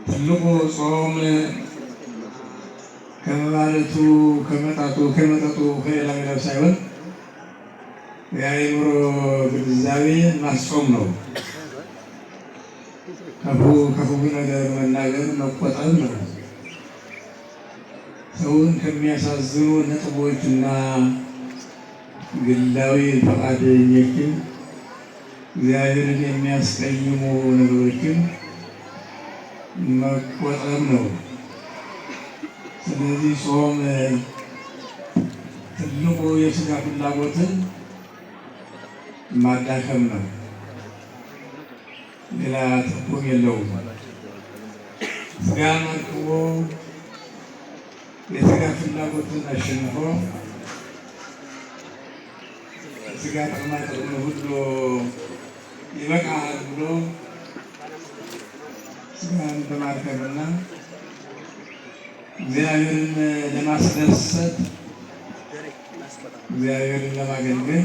ትልቁ ጾም ከመባለቱ ከመጠጡ ከሌላው ሳይሆን የአእምሮ ግንዛቤ ማስጾም ነው። ክፉ ነገር መናገር መቆጠብ ነው። ሰውን ከሚያሳዝኑ ነጥቦችና ግላዊ ፈቃደኞችን እግዚአብሔርን የሚያስቀይሙ ነገሮችን መቆጠብ ነው። ስለዚህ ጾም ትልቁ የሥጋ ፍላጎትን ማዳከም ነው። ሌላ ትርጉም የለውም። ሥጋን አክቦ የሥጋ ፍላጎትን አሸንፎ ሥጋ ጥቅማጥቅም ሁሉ ይበቃል ብሎ ሥጋን በማርከምና እግዚአብሔርን ለማስደሰት እግዚአብሔርን ለማገልገል